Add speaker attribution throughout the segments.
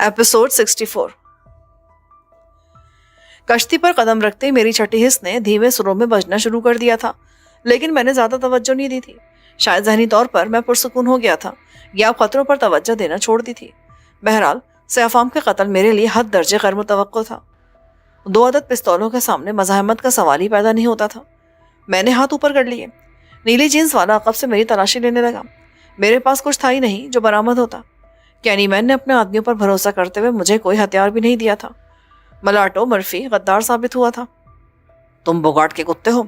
Speaker 1: Episode 64। कश्ती पर कदम रखते ही मेरी छठी हिस्स ने धीमे सुरों में बजना शुरू कर दिया था, लेकिन मैंने ज्यादा तवज्जो नहीं दी थी। शायद ज़हनी तौर पर मैं पुरसुकून हो गया था या खतरों पर तवज्जो देना छोड़ दी थी। बहरहाल सयाफाम का कत्ल मेरे लिए हद दर्जे गैर मुतवक्को था। 2 अदद पिस्तौलों के सामने मज़ाहमत का सवाल ही पैदा नहीं होता था। मैंने हाथ ऊपर कर लिए। नीली जीन्स वाला अक़ब से मेरी तलाशी लेने लगा। मेरे पास कुछ था ही नहीं जो बरामद होता। कैनीमैन ने अपने आदमियों पर भरोसा करते हुए मुझे कोई हथियार भी नहीं दिया था। मलाटो मर्फी गद्दार साबित हुआ था। तुम बोगाट के कुत्ते हो,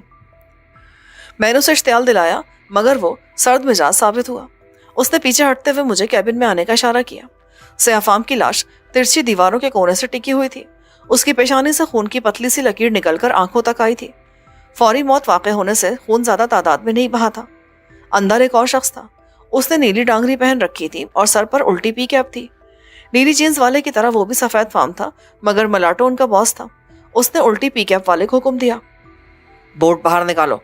Speaker 1: मैंने उसे इश्तियाल दिलाया, मगर वो सर्द मिजाज साबित हुआ। उसने पीछे हटते हुए मुझे कैबिन में आने का इशारा किया। सयाफाम की लाश तिरछी दीवारों के कोने से टिकी हुई थी। उसकी पेशानी से खून की पतली सी लकीर निकलकर आंखों तक आई थी। फौरी मौत वाक़ होने से खून ज्यादा तादाद में नहीं बहा था। अंदर एक और शख्स था। उसने नीली डांगरी पहन रखी थी और सर पर उल्टी पी कैप थी। नीली जीन्स वाले की तरह वो भी सफेद फार्म था, मगर मलाटो उनका बॉस था। उसने उल्टी पी कैप वाले को हुक्म दिया, बोट बाहर निकालो।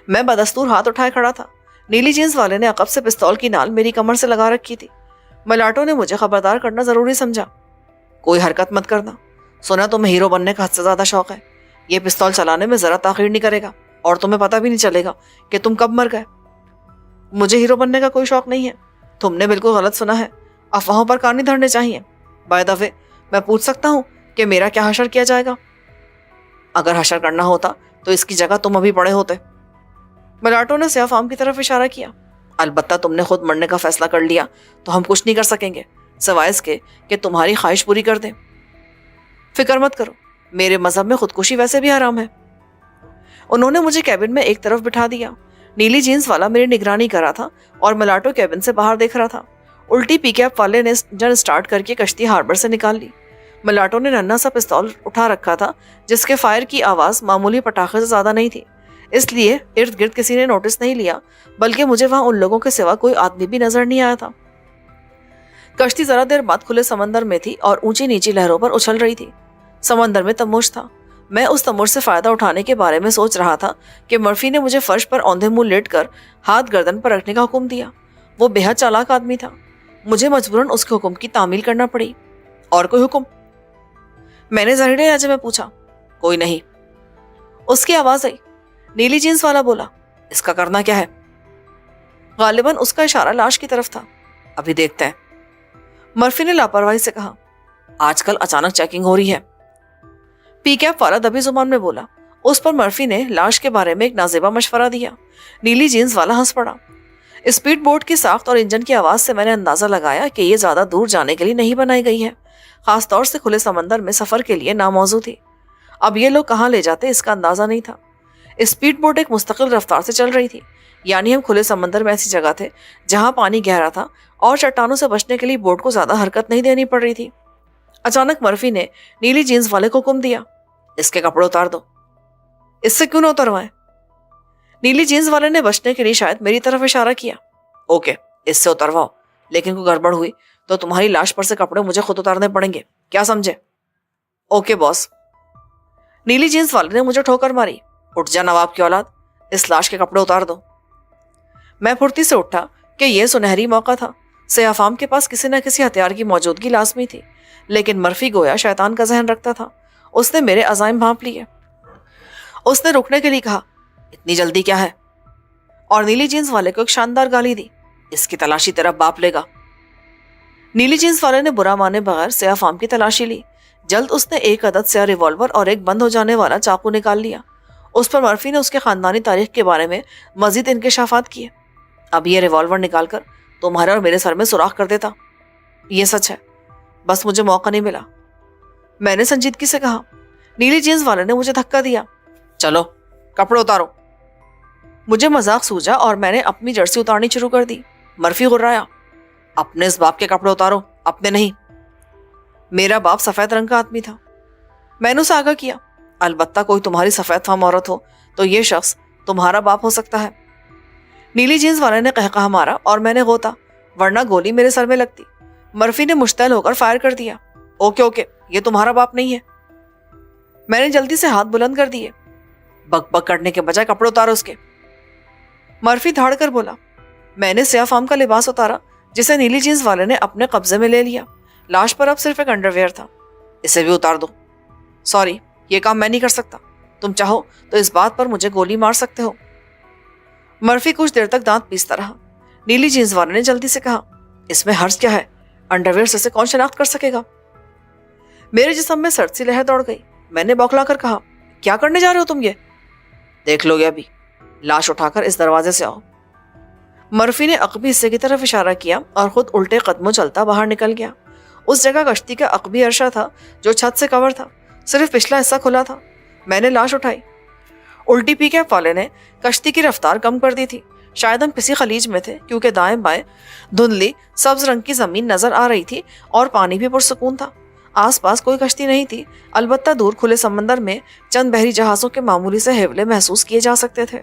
Speaker 1: मैं बदस्तूर हाथ उठाए खड़ा था। नीली जीन्स वाले ने अक़ब से पिस्तौल की नाल मेरी कमर से लगा रखी थी। मलाटो ने मुझे खबरदार करना जरूरी समझा। कोई हरकत मत करना। सुना तुम्हें हीरो बनने का हद से ज्यादा शौक है। ये पिस्तौल चलाने में जरा ताखीर नहीं करेगा और तुम्हें पता भी नहीं चलेगा कि तुम कब मर गए। मुझे हीरो बनने का कोई शौक नहीं है। तुमने बिल्कुल गलत सुना है। अफवाहों पर कान नहीं धरने चाहिए। बाय द वे, मैं पूछ सकता हूँ कि मेरा क्या हशर किया जाएगा? अगर हशर करना होता तो इसकी जगह तुम अभी पड़े होते। मलाटो ने सयाफाम की तरफ इशारा किया। अलबत्ता तुमने खुद मरने का फैसला कर लिया तो हम कुछ नहीं कर सकेंगे, सिवाय इसके कि तुम्हारी ख्वाहिश पूरी कर दें। फिक्र मत करो, मेरे मजहब में खुदकुशी वैसे भी हराम है। उन्होंने मुझे कैबिन में एक तरफ बिठा दिया। नीली जीन्स वाला मेरी निगरानी कर रहा था और मलाटो कैबिन से बाहर देख रहा था। उल्टी पीकैप वाले ने इंजन स्टार्ट करके कश्ती हार्बर से निकाल ली। मलाटो ने नन्हा सा पिस्तौल उठा रखा था, जिसके फायर की आवाज मामूली पटाखे से ज्यादा नहीं थी, इसलिए इर्द गिर्द किसी ने नोटिस नहीं लिया, बल्कि मुझे वहां उन लोगों के सिवा कोई आदमी भी नजर नहीं आया था। कश्ती जरा देर बाद खुले समंदर में थी और ऊंची नीची लहरों पर उछल रही थी। समंदर में तमोश था। मैं उस तमोश से फायदा उठाने के बारे में सोच रहा था कि मर्फी ने मुझे फर्श पर औंधे मुंह लेटकर हाथ गर्दन पर रखने का हुक्म दिया। वो बेहद चालाक आदमी था। मुझे मजबूरन उसके हुक्म की तामील करना पड़ी। और कोई हुक्म? मैंने ज़हीरे लहजे में पूछा। कोई नहीं। उसकी आवाज आई। नीली जीन्स वाला बोला, इसका करना क्या है? गालिबन उसका इशारा लाश की तरफ था। अभी देखते हैं। मर्फी ने लापरवाही से कहा। आजकल अचानक चेकिंग हो रही है। पीकैप वाला दबी जुबान में बोला। उस पर मर्फी ने लाश के बारे में एक नाजेबा मशवरा दिया। नीली जीन्स वाला हंस पड़ा। स्पीड बोट की साख्त और इंजन की आवाज से मैंने अंदाजा लगाया कि ये ज्यादा दूर जाने के लिए नहीं बनाई गई है, खासतौर से खुले समंदर में सफर के लिए नामौजू थी। अब ये लोग कहाँ ले जाते इसका अंदाजा नहीं था। स्पीड बोट एक मुस्तकिल रफ्तार से चल रही थी, यानी हम खुले समंदर में ऐसी जगह थे जहाँ पानी गहरा था और चट्टानों से बचने के लिए बोट को ज्यादा हरकत नहीं देनी पड़ रही थी। अचानक मर्फी ने नीली जीन्स वाले को हुक्म दिया, इसके कपड़े उतार दो। इससे क्यों न उतरवाएं? नीली जीन्स वाले ने बचने के लिए शायद मेरी तरफ इशारा किया। ओके, इससे उतरवाओ, लेकिन कोई गड़बड़ हुई तो तुम्हारी लाश पर से कपड़े मुझे खुद उतारने पड़ेंगे, क्या समझे? Okay boss. नीली जीन्स वाले ने मुझे ठोकर मारी। उठ जा नवाब की औलाद, इस लाश के कपड़े उतार दो। मैं फुर्ती से उठा कि यह सुनहरी मौका था। सयाफाम के पास किसी न किसी हथियार की मौजूदगी लाजमी थी, लेकिन मर्फी गोया शैतान का जहन रखता था। उसने मेरे अज़ाइम भांप लिए। उसने रुकने के लिए कहा, इतनी जल्दी क्या है? और नीली जीन्स वाले को एक शानदार गाली दी, इसकी तलाशी तेरा बाप लेगा। नीली जीन्स वाले ने बुरा माने बगैर सयाफाम की तलाशी ली। जल्द उसने एक अदद से रिवॉल्वर और एक बंद हो जाने वाला चाकू निकाल लिया। उस पर मर्फी ने उसके खानदानी तारीख के बारे में मजीद इंकशाफात किए। अब ये रिवॉल्वर निकालकर तुम्हारे और मेरे सर में सुराख कर देता। ये सच है, बस मुझे मौका नहीं मिला, मैंने संजीदगी से कहा। नीली जीन्स वाले ने मुझे धक्का दिया। चलो कपड़े उतारो। मुझे मजाक सूझा और मैंने अपनी जर्सी उतारनी शुरू कर दी। मर्फी गुर्राया, अपने इस बाप के कपड़े उतारो, अपने नहीं। मेरा बाप सफेद रंग का आदमी था। मैंने उसे आगाह किया, अलबत्ता कोई तुम्हारी सफेद फाम औरत हो तो ये शख्स तुम्हारा बाप हो सकता है। नीली जीन्स वाले ने कहकहा मारा और मैंने गोता, वरना गोली मेरे सर में लगती। मर्फी ने मुश्तैल होकर फायर कर दिया। ओके ओके, ये तुम्हारा बाप नहीं है। मैंने जल्दी से हाथ बुलंद कर दिए। बक बक करने के बजाय कपड़े उतारो उसके। मर्फी धाड़ कर बोला। मैंने सयाफाम का लिबास उतारा जिसे नीली जीन्स वाले ने अपने कब्जे में ले लिया। लाश पर अब सिर्फ एक अंडरवेयर था। इसे भी उतार दो। सॉरी, ये काम मैं नहीं कर सकता। तुम चाहो तो इस बात पर मुझे गोली मार सकते हो। मर्फी कुछ देर तक दांत पीसता रहा। नीली जींस वाले ने जल्दी से कहा, इसमें हर्ज क्या है? अंडरवेयर से कौन शनाख्त कर सकेगा? मेरे जिस्म में सर्द सी लहर दौड़ गई। मैंने बौखला कर कहा, क्या करने जा रहे हो तुम ये? देख लोगे अभी। लाश उठाकर इस दरवाजे से आओ। मर्फी ने अकबी हिस्से की तरफ इशारा किया और खुद उल्टे कदमों चलता बाहर निकल गया। उस जगह कश्ती का अकबी अरशा था जो छत से कवर था। सिर्फ पिछला हिस्सा खुला था। मैंने लाश उठाई। उल्टी पी कैप वाले ने कश्ती की रफ्तार कम कर दी थी। शायद हम किसी खलीज में थे, क्योंकि दाएं बाएं धुंधली सब्ज रंग की जमीन नजर आ रही थी और पानी भी पुरसुकून था। आसपास कोई कश्ती नहीं थी, अलबत्ता दूर खुले समंदर में चंद बहरी जहाजों के मामूली से हेवले महसूस किए जा सकते थे।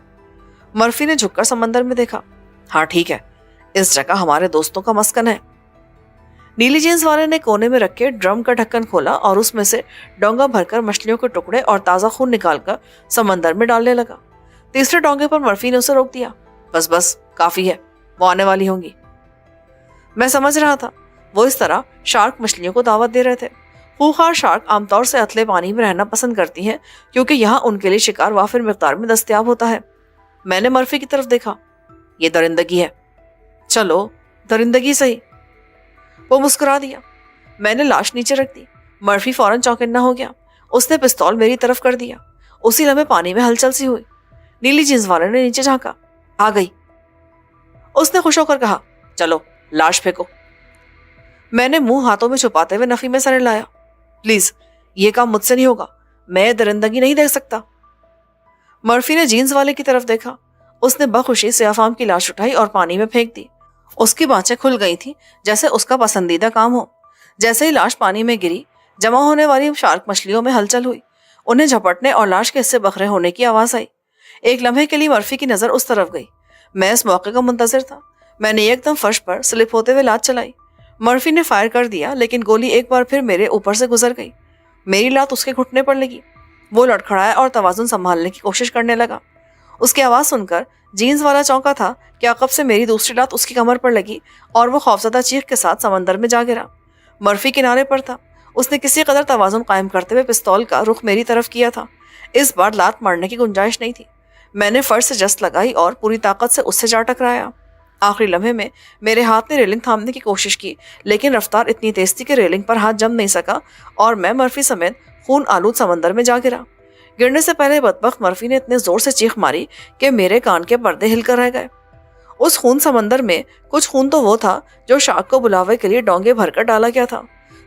Speaker 1: मर्फी ने झुककर समंदर में देखा। हाँ ठीक है, इस जगह हमारे दोस्तों का मस्कन है। नीली जींस वाले ने कोने में रखे ड्रम का ढक्कन खोला और उसमें से डोंगा भरकर मछलियों के टुकड़े और ताज़ा खून निकालकर समंदर में डालने लगा। तीसरे डोंगे पर मर्फी ने उसे रोक दिया। बस बस, काफी है, वो आने वाली होंगी। मैं समझ रहा था वो इस तरह शार्क मछलियों को दावत दे रहे थे। खूंखार शार्क आमतौर से अतले पानी में रहना पसंद करती हैं, क्योंकि यहाँ उनके लिए शिकार वाफिर मिकदार में दस्तयाब होता है। मैंने मर्फी की तरफ देखा। ये दरिंदगी है। चलो, दरिंदगी सही। वो मुस्कुरा दिया। मैंने लाश नीचे रख दी। मर्फी फौरन चौकन्ना हो गया। उसने पिस्तौल मेरी तरफ कर दिया। उसी लम्हे पानी में हलचल सी हुई। नीली जींस वाले ने नीचे झांका। आ गई, उसने खुश होकर कहा। चलो, लाश फेंको। मैंने मुंह हाथों में छुपाते हुए नफी में सर हिलाया। प्लीज, ये काम मुझसे नहीं होगा। मैं दरिंदगी नहीं देख सकता। मर्फी ने जीन्स वाले की तरफ देखा। उसने बखुशी से अफाम की लाश उठाई और पानी में फेंक दी। उसकी बाँचें खुल गई थी, जैसे उसका पसंदीदा काम हो। जैसे ही लाश पानी में गिरी, जमा होने वाली शार्क मछलियों में हलचल हुई। उन्हें झपटने और लाश के हिस्से बखरे होने की आवाज आई। एक लम्हे के लिए मर्फी की नजर उस तरफ गई। मैं इस मौके का मुंतजिर था। मैंने एकदम फर्श पर स्लिप होते हुए लात चलाई। मर्फी ने फायर कर दिया, लेकिन गोली एक बार फिर मेरे ऊपर से गुजर गई। मेरी लात उसके घुटने पर लगी। वो लड़खड़ाया और तवाजुन संभालने की कोशिश करने लगा। उसकी आवाज़ सुनकर जीन्स वाला चौंका था कि अकब से मेरी दूसरी लात उसकी कमर पर लगी और वो खौफजदा चीख के साथ समंदर में जा गिरा। मर्फी किनारे पर था। उसने किसी कदर तवाजुन कायम करते हुए पिस्तौल का रुख मेरी तरफ किया था। इस बार लात मारने की गुंजाइश नहीं थी। मैंने फर्श से जस्त लगाई और पूरी ताकत से उससे जा टकराया। आखिरी लम्हे में मेरे हाथ ने रेलिंग थामने की कोशिश की, लेकिन रफ्तार इतनी तेज थी कि रेलिंग पर हाथ जम नहीं सका और मैं मर्फी समेत खून आलूद समंदर में जा गिरा। गिरने से पहले बदबख्त मर्फी ने इतने जोर से चीख मारी कि मेरे कान के पर्दे हिलकर रह गए। उस खून समंदर में कुछ खून तो वो था जो शार्क को बुलावे के लिए डोंगे भरकर डाला गया था।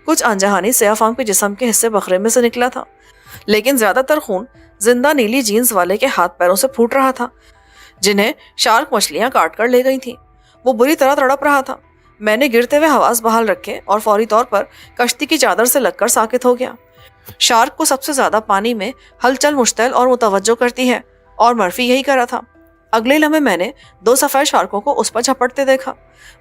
Speaker 1: कुछ अनजहानी से अफाम के जिस्म के हिस्से बखरे में से निकला था, लेकिन ज्यादातर खून जिंदा नीली जीन्स वाले के हाथ पैरों से फूट रहा था, जिन्हें शार्क मछलियां काट कर ले गई थीं। वो बुरी तरह तड़प रहा था। मैंने गिरते हुए हवास बहाल रखे और फौरी तौर पर कश्ती की चादर से लगकर साकित हो गया। शार्क को सबसे ज्यादा पानी में हलचल मुश्तैल और मुतवज्जो करती है, और मर्फी यही करा था। अगले लम्हे मैंने 2 सफेद शार्कों को उस पर झपटते देखा।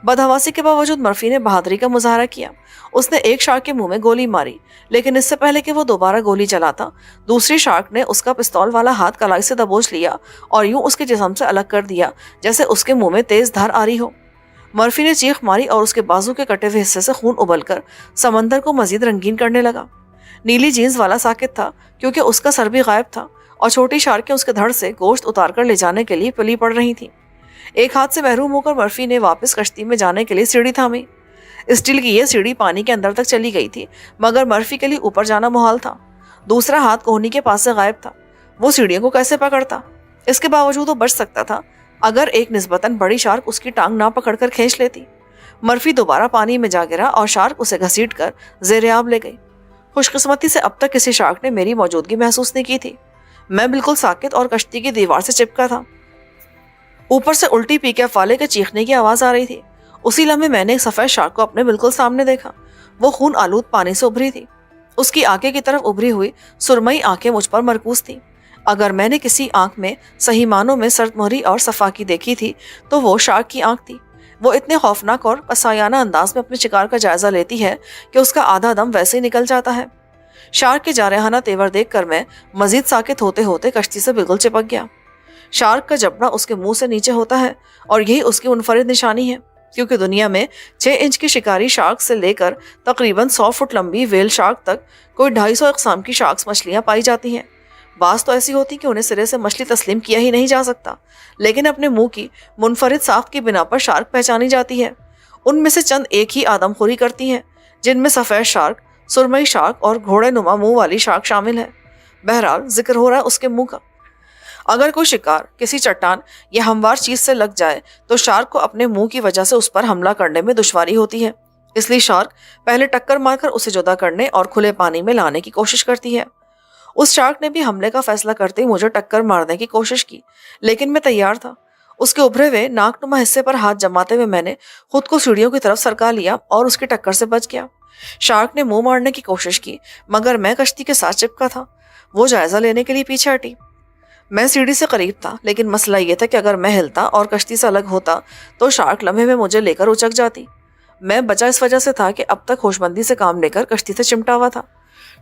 Speaker 1: बदहवासी के बावजूद मर्फी ने बहादुरी का मुजाहरा किया। उसने एक शार्क के मुंह में गोली मारी, लेकिन इससे पहले कि वो दोबारा गोली चलाता, दूसरी शार्क ने उसका पिस्तौल वाला हाथ कलाई से दबोच लिया और यूं उसके जिस्म से अलग कर दिया जैसे उसके मुंह में तेज धार आ रही हो। मर्फी ने चीख मारी और उसके बाजू के कटे हुए हिस्से से खून उबलकर समंदर को मजीद रंगीन करने लगा। नीली जीन्स वाला साकित था, क्योंकि उसका सर भी गायब था और छोटी शार्कें उसके धड़ से गोश्त उतार कर ले जाने के लिए पली पड़ रही थीं। एक हाथ से महरूम होकर मर्फी ने वापस कश्ती में जाने के लिए सीढ़ी थामी। स्टील की यह सीढ़ी पानी के अंदर तक चली गई थी, मगर मर्फी के लिए ऊपर जाना मुहाल था। दूसरा हाथ कोहनी के पास से गायब था। वो सीढ़ियों को कैसे पकड़ता? इसके बावजूद वो बच सकता था अगर एक निस्बतन बड़ी शार्क उसकी टांग ना पकड़कर खींच लेती। मर्फी दोबारा पानी में जा गिरा और शार्क उसे घसीट कर ज़ेर-ए-आब ले गई। खुशकिस्मती से अब तक किसी शार्क ने मेरी मौजूदगी महसूस नहीं की थी। मैं बिल्कुल साकित और कश्ती की दीवार से चिपका था। ऊपर से उल्टी पीकेएफ वाले के चीखने की आवाज आ रही थी। उसी लम्हे मैंने एक सफेद शार्क को अपने बिल्कुल सामने देखा। वो खून आलूद पानी से उभरी थी। उसकी आंखें की तरफ उभरी हुई सुरमई आंखें मुझ पर मरकूज थी। अगर मैंने किसी आंख में सही मानों में सर्दमोहरी और सफाकी देखी थी तो वो शार्क की आंख थी। वो इतने खौफनाक और कसायाना अंदाज में अपने शिकार का जायजा लेती है कि उसका आधा दम वैसे ही निकल जाता है। शार्क के जारहाना तेवर देखकर मैं मजीद साकित होते होते कश्ती से बिल्कुल चिपक गया। शार्क का जबड़ा उसके मुंह से नीचे होता है और यही उसकी मुनफरिद निशानी है। کیونکہ دنیا میں 6 انچ کی شکاری شارک سے لے کر تقریباً 100 فٹ لمبی ویل شارک تک کوئی 250 اقسام کی شارکس مچھلیاں پائی جاتی ہیں۔ بعض تو ایسی ہوتی کہ انہیں سرے سے مچھلی تسلیم کیا ہی نہیں جا سکتا، لیکن اپنے منہ کی منفرد ساخت کی بنا پر شارک پہچانی جاتی ہے۔ ان میں سے چند ایک ہی آدم خوری کرتی ہیں، جن میں سفید شارک، سرمئی شارک اور گھوڑے نما منہ والی شارک شامل ہے۔ بہرحال ذکر ہو رہا ہے اس کے منہ کا۔ اگر کوئی شکار کسی چٹان یا ہموار چیز سے لگ جائے تو شارک کو اپنے منہ کی وجہ سے اس پر حملہ کرنے میں دشواری ہوتی ہے، اس لیے شارک پہلے ٹکر مار کر اسے جدا کرنے اور کھلے پانی میں لانے کی کوشش کرتی ہے۔ اس شارک نے بھی حملے کا فیصلہ کرتے ہی مجھے ٹکر مارنے کی کوشش کی، لیکن میں تیار تھا۔ اس کے ابھرے ہوئے ناک نما حصے پر ہاتھ جماتے ہوئے میں نے خود کو سیڑھیوں کی طرف سرکا لیا اور اس کی ٹکر سے بچ گیا۔ شارک نے منہ مارنے کی کوشش کی، مگر میں کشتی کے ساتھ چپکا تھا۔ وہ جائزہ لینے کے لیے پیچھے ہٹی۔ میں سیڑھی سے قریب تھا، لیکن مسئلہ یہ تھا کہ اگر میں ہلتا اور کشتی سے الگ ہوتا تو شارک لمحے میں مجھے لے کر اچک جاتی۔ میں بچا اس وجہ سے تھا کہ اب تک ہوش مندی سے کام لے کر کشتی سے چمٹا ہوا تھا۔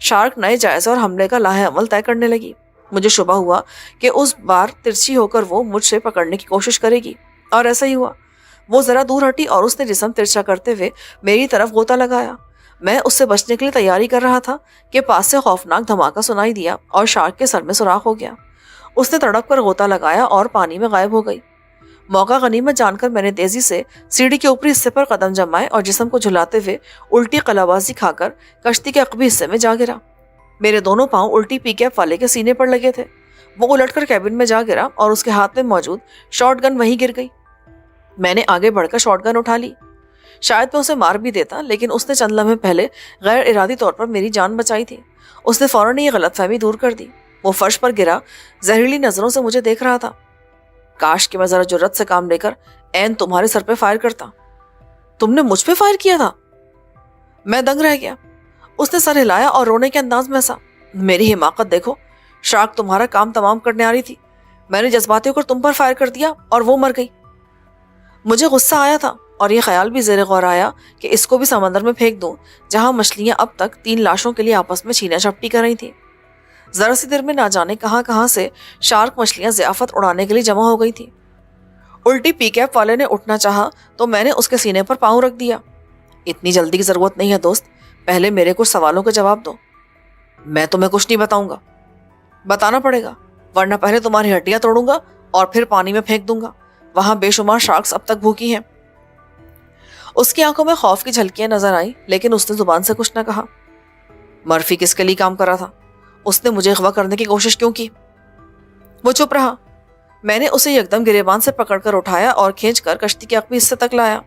Speaker 1: شارک نئے جائزے اور حملے کا لاہ عمل طے کرنے لگی۔ مجھے شبہ ہوا کہ اس بار ترچھی ہو کر وہ مجھ سے پکڑنے کی کوشش کرے گی، اور ایسا ہی ہوا۔ وہ ذرا دور ہٹی اور اس نے جسم ترچھا کرتے ہوئے میری طرف غوطہ لگایا۔ میں اس سے بچنے کے لیے تیاری کر رہا تھا کہ پاس سے خوفناک دھماکہ سنائی دیا اور شارک کے سر میں سوراخ ہو گیا۔ اس نے تڑپ کر غوطہ لگایا اور پانی میں غائب ہو گئی۔ موقع غنیمت جان کر میں نے تیزی سے سیڑھی کے اوپری حصے پر قدم جمائے اور جسم کو جھلاتے ہوئے الٹی قلابازی کھا کر کشتی کے عقبی حصے میں جا گرا۔ میرے دونوں پاؤں الٹی پی کیپ والے کے سینے پر لگے تھے۔ وہ الٹ کر کیبن میں جا گرا اور اس کے ہاتھ میں موجود شارٹ گن وہیں گر گئی۔ میں نے آگے بڑھ کر شارٹ گن اٹھا لی۔ شاید میں اسے مار بھی دیتا، لیکن اس نے چند لمحے پہلے غیر ارادی طور پر میری جان بچائی تھی۔ اس نے فوراً یہ غلط فہمی دور کر دی۔ وہ فرش پر گرا زہریلی نظروں سے مجھے دیکھ رہا تھا۔ کاش کہ میں ذرا جرأت سے کام لے کر عین تمہارے سر پہ فائر کرتا۔ تم نے مجھ پہ فائر کیا تھا؟ میں دنگ رہ گیا۔ اس نے سر ہلایا اور رونے کے انداز میں ہنسا۔ میری حماقت دیکھو، شارک تمہارا کام تمام کرنے آ رہی تھی، میں نے جذباتی ہو کر تم پر فائر کر دیا اور وہ مر گئی۔ مجھے غصہ آیا تھا اور یہ خیال بھی زیر غور آیا کہ اس کو بھی سمندر میں پھینک دوں، جہاں مچھلیاں اب تک 3 لاشوں کے لیے آپس میں چھینا جھپٹی کر رہی تھیں۔ ذرا سی دیر میں نہ جانے کہاں کہاں سے شارک مچھلیاں ضیافت اڑانے کے لیے جمع ہو گئی تھی۔ الٹی پی کیپ والے نے اٹھنا چاہا تو میں نے اس کے سینے پر پاؤں رکھ دیا۔ اتنی جلدی کی ضرورت نہیں ہے دوست، پہلے میرے کچھ سوالوں کے جواب دو۔ میں تمہیں کچھ نہیں بتاؤں گا۔ بتانا پڑے گا، ورنہ پہلے تمہاری ہڈیاں توڑوں گا اور پھر پانی میں پھینک دوں گا۔ وہاں بے شمار شارکس اب تک بھوکی ہیں۔ اس کی آنکھوں میں خوف کی جھلکیاں نظر آئیں، لیکن اس نے زبان سے کچھ نہ کہا۔ مرفی کس کے لیے کام کر رہا تھا؟ اس نے مجھے اغوا کرنے کی کوشش کیوں کی؟ وہ چپ رہا۔ میں نے اسے یکدم گریبان سے پکڑ کر اٹھایا اور کھینچ کر کشتی کے عقبی حصے تک لایا۔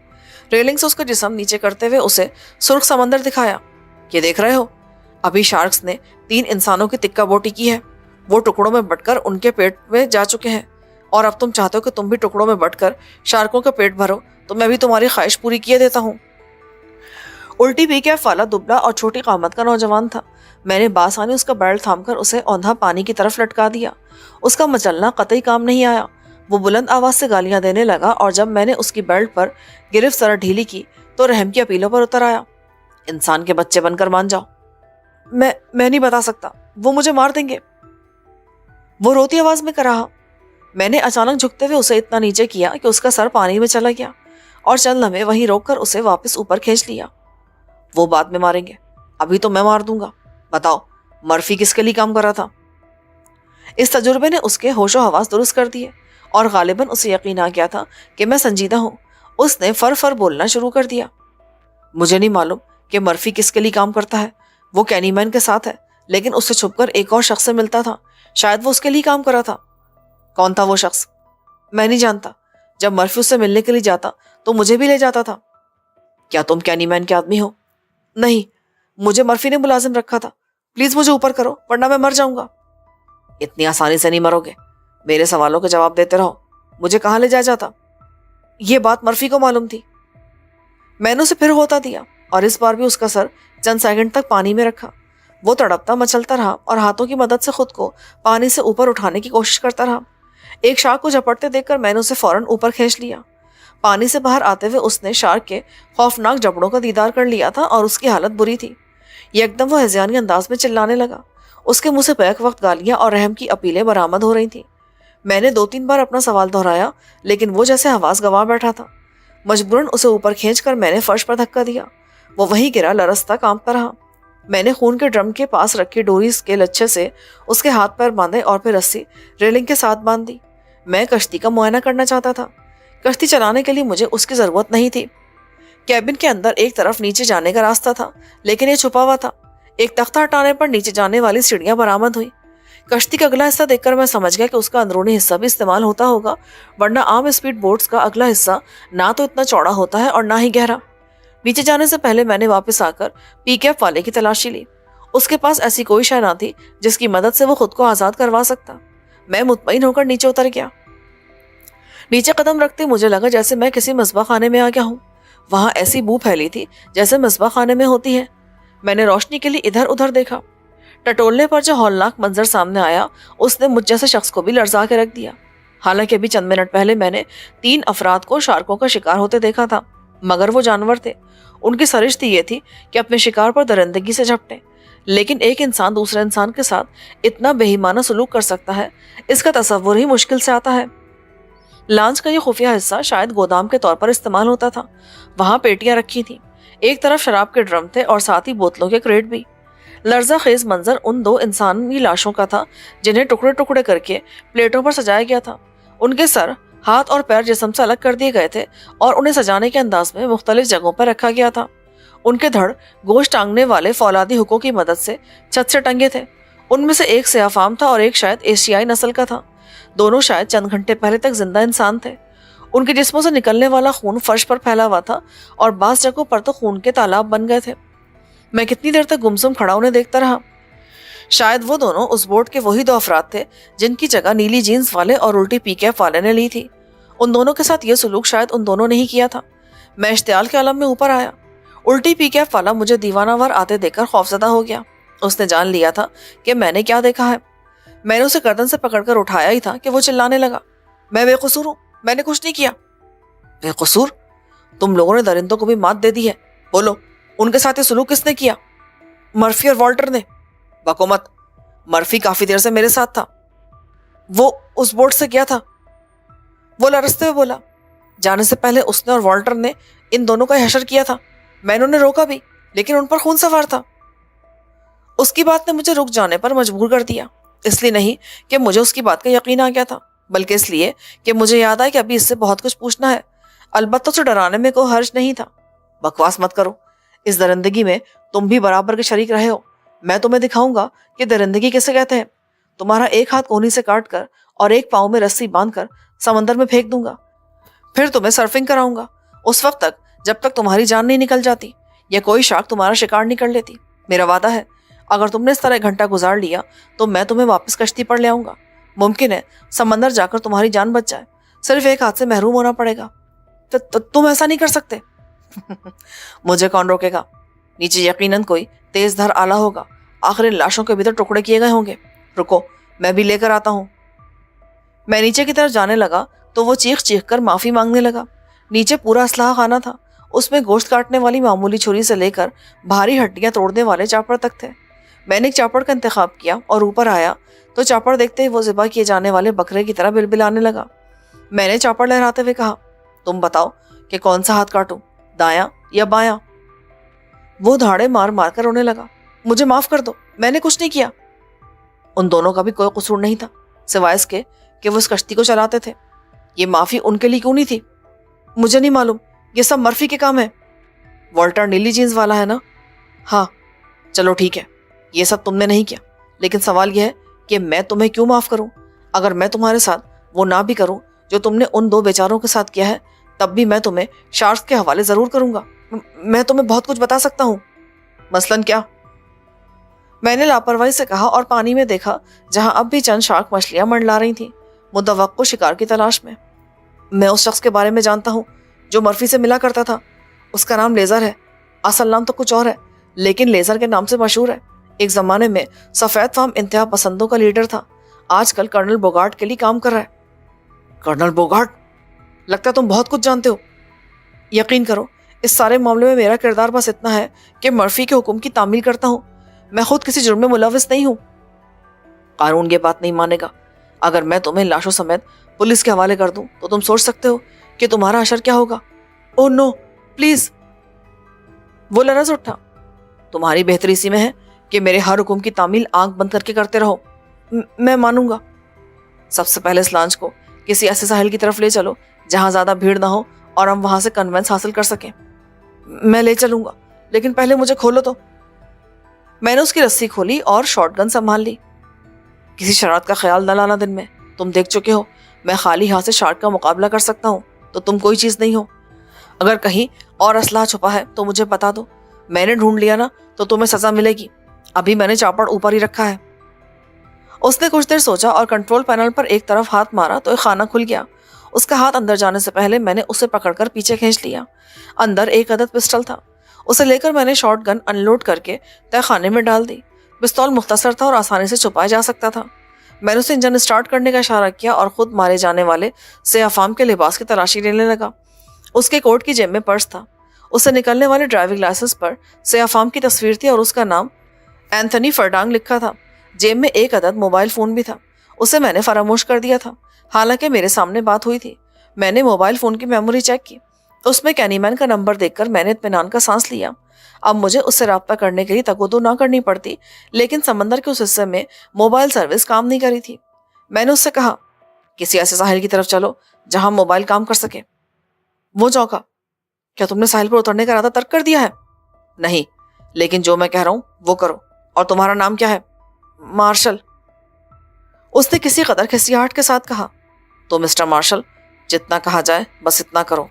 Speaker 1: ریلنگ سے اس کا جسم نیچے کرتے ہوئے اسے سرخ سمندر دکھایا۔ یہ دیکھ رہے ہو، ابھی شارکس نے 3 انسانوں کی تکہ بوٹی کی ہے۔ وہ ٹکڑوں میں بٹ کر ان کے پیٹ میں جا چکے ہیں، اور اب تم چاہتے ہو کہ تم بھی ٹکڑوں میں بٹ کر شارکوں کا پیٹ بھرو، تو میں بھی تمہاری خواہش پوری کیے دیتا ہوں۔ الٹی پی کیپ والا دبلا اور چھوٹی قامت کا نوجوان تھا۔ میں نے بآسانی اس کا بیلٹ تھام کر اسے اوندھا پانی کی طرف لٹکا دیا۔ اس کا مچلنا قطعی کام نہیں آیا۔ وہ بلند آواز سے گالیاں دینے لگا، اور جب میں نے اس کی بیلٹ پر گرفت ذرا ڈھیلی کی تو رحم کی اپیلوں پر اتر آیا۔ انسان کے بچے بن کر مان جاؤ۔ میں نہیں بتا سکتا، وہ مجھے مار دیں گے، وہ روتی آواز میں کر رہا۔ میں نے اچانک جھکتے ہوئے اسے اتنا نیچے کیا کہ اس کا سر پانی میں چلا گیا، اور چند لمحے وہیں روک کر اسے واپس اوپر کھینچ لیا۔ وہ بعد میں ماریں گے، ابھی تو میں مار دوں گا۔ بتاؤ، مرفی کس کے لیے کام کر رہا تھا؟ اس تجربے نے اس کے ہوش و حواس درست کر دیے، اور غالباً اسے یقین آ گیا تھا کہ میں سنجیدہ ہوں۔ اس نے فر بولنا شروع کر دیا۔ مجھے نہیں معلوم کہ مرفی کس کے لیے کام کرتا ہے۔ وہ کینی مین کے ساتھ ہے، لیکن اس سے چھپ کر ایک اور شخص سے ملتا تھا، شاید وہ اس کے لیے کام کر رہا تھا۔ کون تھا وہ شخص؟ میں نہیں جانتا۔ جب مرفی اس سے ملنے کے لیے جاتا تو مجھے بھی لے جاتا تھا۔ کیا تم کینی مین کے آدمی ہو؟ نہیں، مجھے مرفی نے ملازم رکھا تھا۔ پلیز مجھے اوپر کرو، ورنہ میں مر جاؤں گا۔ اتنی آسانی سے نہیں مرو گے، میرے سوالوں کے جواب دیتے رہو۔ مجھے کہاں لے جایا جاتا؟ یہ بات مرفی کو معلوم تھی۔ میں نے اسے پھر ہوتا دیا، اور اس بار بھی اس کا سر چند سیکنڈ تک پانی میں رکھا۔ وہ تڑپتا مچلتا رہا اور ہاتھوں کی مدد سے خود کو پانی سے اوپر اٹھانے کی کوشش کرتا رہا۔ ایک شارک کو جھپٹتے دیکھ کر میں نے اسے فوراً اوپر کھینچ لیا۔ پانی سے باہر آتے ہوئے اس نے شارک کے خوفناک جبڑوں کا دیدار کر لیا تھا، اور اس کی حالت بری تھی۔ یکدم وہ ہذیانی انداز میں چلانے لگا۔ اس کے منہ سے بیک وقت گالیاں اور رحم کی اپیلیں برآمد ہو رہی تھیں۔ میں نے 2-3 بار اپنا سوال دہرایا، لیکن وہ جیسے حواس گنوا بیٹھا تھا۔ मजबूरन उसे ऊपर खींचकर मैंने फर्श पर धक्का दिया। वो वहीं गिरा, लरसता कांपता रहा। मैंने खून के ड्रम के पास रखी डोरी के लच्छे से उसके हाथ पैर बांधे और फिर रस्सी रेलिंग के साथ बांध दी। मैं कश्ती का मुआयना करना चाहता था। कश्ती चलाने के लिए मुझे उसकी जरूरत नहीं थी। कैबिन के अंदर एक तरफ नीचे जाने का रास्ता था, लेकिन ये छुपा हुआ था। एक तख्ता हटाने पर नीचे जाने वाली सीढ़ियां बरामद हुई। कश्ती का अगला हिस्सा देखकर मैं समझ गया कि उसका अंदरूनी हिस्सा भी इस्तेमाल होता होगा, वरना आम स्पीड बोट्स का अगला हिस्सा ना तो इतना चौड़ा होता है और ना ही गहरा। नीचे जाने से पहले मैंने वापस आकर पीकैप वाले की तलाशी ली। उसके पास ऐसी कोई शय ना थी जिसकी मदद से वो खुद को आजाद करवा सकता। मैं मुतमईन होकर नीचे उतर गया। नीचे कदम रखते मुझे लगा जैसे मैं किसी मस्बा खाने में आ गया हूँ। वहां ऐसी बू फैली थी जैसे मस्बा खाने में होती है। मैंने रोशनी के लिए इधर उधर देखा। टटोलने पर जो हौलनाक मंजर सामने आया उसने मुझ जैसे शख्स को भी लर्जा के रख दिया। हालांकि अभी चंद मिनट पहले मैंने 3 अफराद को शार्कों का शिकार होते देखा था, मगर वो जानवर थे। उनकी सरिश थी ये थी कि अपने शिकार पर दरिंदगी से झपटे, लेकिन एक इंसान दूसरे इंसान के साथ इतना बेईमाना सलूक कर सकता है, इसका तसव्वुर ही मुश्किल से आता है। लॉन्च का ये खुफिया हिस्सा शायद गोदाम के तौर पर इस्तेमाल होता था। वहां पेटियां रखी थी, एक तरफ शराब के ड्रम थे और साथ ही बोतलों के क्रेट भी। लर्जा खेज मंजर उन 2 इंसानी लाशों का था जिन्हें टुकड़े टुकड़े करके प्लेटों पर सजाया गया था। उनके सर, हाथ और पैर जिस्म से अलग कर दिए गए थे और उन्हें सजाने के अंदाज में मुख्तलिफ जगहों पर रखा गया था। उनके धड़ गोश्त टांगने वाले फौलादी हुकों की मदद से छत से टंगे थे। उनमें से एक सियाफाम था और एक शायद एशियाई नस्ल का था। दोनों शायद चंद घंटे पहले तक जिंदा इंसान थे। उनके जिस्मों से निकलने वाला खून फर्श पर फैला हुआ था और बास जगहों पर तो खून के तालाब बन गए थे। मैं कितनी देर तक गुमसुम खड़ा उन्हें देखता रहा। शायद वो दोनों उस बोट के वही 2 अफराद थे जिनकी जगह नीली जीन्स वाले और उल्टी पीकैप वाले ने ली थी। उन दोनों के साथ ये सलूक शायद उन दोनों ने ही किया था। मैं इश्तियाल के आलम में ऊपर आया। उल्टी पीकैप वाला मुझे दीवानावर आते देखकर खौफजदा हो गया। उसने जान लिया था कि मैंने क्या देखा है। मैंने उसे गर्दन से पकड़कर उठाया ही था कि वो चिल्लाने लगा, मैं बेकसूर हूँ, मैंने कुछ नहीं किया। बेकसूर? तुम लोगों ने दरिंदों को भी मात दे दी है। बोलो, उनके साथ ये सलूक किसने किया? मर्फी और वॉल्टर ने। बको मत, मर्फी काफी देर से मेरे साथ था। वो उस बोट से गया था, वो लरसते हुए बोला। जाने से पहले उसने और वॉल्टर ने इन दोनों का हशर किया था। मैंने उन्हें रोका भी, लेकिन उन पर खून सवार था। उसकी बात ने मुझे रुक जाने पर मजबूर कर दिया। इसलिए नहीं कि मुझे उसकी बात का यकीन आ गया था, बल्कि इसलिए कि मुझे याद आया कि अभी इससे बहुत कुछ पूछना है। अलबत्ता उसे डराने में कोई हर्ज नहीं था। बकवास मत करो, इस दरिंदगी में तुम भी बराबर के शरीक रहे हो। मैं तुम्हें दिखाऊंगा कि दरिंदगी किसे कहते हैं। तुम्हारा एक हाथ कोहनी से काट कर और एक पाँव में रस्सी बांधकर समंदर में फेंक दूंगा। फिर तुम्हें सर्फिंग कराऊंगा, उस वक्त तक जब तक तुम्हारी जान नहीं निकल जाती या कोई शार्क तुम्हारा शिकार नहीं कर लेती। मेरा वादा है, अगर तुमने इस तरह 1 घंटा गुजार लिया तो मैं तुम्हें वापस कश्ती पर ले आऊंगा। मुमकिन है समंदर जाकर तुम्हारी जान बच जाए, सिर्फ एक हाथ से महरूम होना पड़ेगा। तो तुम ऐसा नहीं कर सकते। मुझे कौन रोकेगा? नीचे यकीनन कोई तेज धार आला होगा। आखिर इन लाशों के भीतर टुकड़े किए गए होंगे। रुको, मैं भी लेकर आता हूँ। मैं नीचे की तरफ जाने लगा तो वो चीख चीख कर माफी मांगने लगा। नीचे पूरा असलाह खाना था। उसमें गोश्त काटने वाली मामूली छुरी से लेकर भारी हड्डियां तोड़ने वाले चापड़ तक थे। मैंने एक चापड़ का इंतखाब किया और ऊपर आया तो चापड़ देखते ही वो ज़िबा किए जाने वाले बकरे की तरह बिलबिलाने लगा। मैंने चापड़ लहराते हुए कहा, तुम बताओ कि कौन सा हाथ काटूं, दायां या बायां? वो धाड़े मार मार कर रोने लगा। मुझे माफ कर दो, मैंने कुछ नहीं किया। उन दोनों का भी कोई कसूर नहीं था, सिवाय इसके कि वो इस कश्ती को चलाते थे। ये माफी उनके लिए क्यों नहीं थी? मुझे नहीं मालूम, ये सब मर्फी के काम है। वॉल्टर नीली जीन्स वाला है ना? हाँ, चलो ठीक है, ये सब तुमने नहीं किया, लेकिन सवाल यह है कि मैं तुम्हें क्यों माफ करूं? अगर मैं तुम्हारे साथ वो ना भी करूं जो तुमने उन 2 बेचारों के साथ किया है, तब भी मैं तुम्हें शार्क्स के हवाले जरूर करूंगा। मैं तुम्हें बहुत कुछ बता सकता हूं। मसलन क्या? मैंने लापरवाही से कहा और पानी में देखा, जहां अब भी चंद शार्क मछलियां मंडला रही थीं, मुतवक्को शिकार की तलाश में। मैं उस शख्स के बारे में जानता हूं जो मर्फी से मिला करता था। उसका नाम लेजर है। असल नाम तो कुछ और है, लेकिन लेजर के नाम से मशहूर है। एक जमाने में सफेद फार्म इंतहा पसंदों का लीडर था। आजकल कर्नल बोगार्ट के लिए काम कर रहा है। कर्नल बोगार्ट? लगता है तुम बहुत कुछ जानते हो। यकीन करो, इस सारे मामले में मेरा किरदार बस इतना है कि मर्फी के हुक्म की तामील करता हूँ। मैं खुद किसी जुर्म में मुलविस नहीं हूँ। कानून ये बात नहीं मानेगा। अगर मैं तुम्हें लाशों समेत पुलिस के हवाले कर दूं तो तुम सोच सकते हो कि तुम्हारा असर क्या होगा। Oh no please. वो लरज उठा। तुम्हारी बेहतरी इसी में है कि मेरे हर हुक्म की तामील आंख बंद करके करते रहो। मैं मानूंगा। सबसे पहले इस लॉन्च को किसी ऐसे साहिल की तरफ ले चलो जहां ज्यादा भीड़ ना हो और हम वहां से कन्वेंस हासिल कर सकें। मैं ले चलूंगा, लेकिन पहले मुझे खोलो तो। मैंने उसकी रस्सी खोली और शॉटगन संभाल ली। किसी शरारत का ख्याल न लाना दिन में। तुम देख चुके हो मैं खाली हाथ से शार्क का मुकाबला कर सकता हूँ, तो तुम कोई चीज नहीं हो। अगर कहीं और असलाह छुपा है तो मुझे बता दो। मैंने ढूंढ लिया ना तो तुम्हें सजा मिलेगी। अभी मैंने चापड़ ऊपर ही रखा है। उसने कुछ देर सोचा और कंट्रोल पैनल पर एक तरफ हाथ मारा तो एक खाना खुल गया। उसका हाथ अंदर जाने से पहले मैंने उसे पकड़कर पीछे खींच लिया। अंदर एक अदद पिस्टल था। उसे लेकर मैंने शॉटगन अनलोड करके तय खाने में डाल दी। पिस्तौल मुख्तसर था और आसानी से छुपाया जा सकता था। मैंने उसे इंजन स्टार्ट करने का इशारा किया और खुद मारे जाने वाले से अफाम के लिबास की तलाशी लेने लगा। उसके कोट की जेब में पर्स था। उसे निकलने वाले ड्राइविंग लाइसेंस पर से अफाम की तस्वीर थी और उसका नाम एंथनी फर्डांग लिखा था। जेब में एक अदद मोबाइल फोन भी था। उसे मैंने फरामोश कर दिया था, हालांकि मेरे सामने बात हुई थी। मैंने मोबाइल फोन की मेमोरी चेक की। उसमें कैनीमैन का नंबर देखकर मैंने इत्मीनान का सांस लिया। अब मुझे उससे राब्ता करने के लिए तगोदो ना करनी पड़ती, लेकिन समंदर के उस हिस्से में मोबाइल सर्विस काम नहीं करी थी। मैंने उससे कहा, किसी ऐसे साहिल की तरफ चलो जहां मोबाइल काम कर सके। वो चौंका। क्या तुमने साहिल पर उतरने का इरादा तर्क कर दिया है? नहीं, लेकिन जो मैं कह रहा हूं वो करो। और तुम्हारा नाम क्या है? मार्शल। उसने किसी कदर खिसियाहट के साथ कहा। तो मिस्टर मार्शल, जितना कहा जाए बस इतना करो।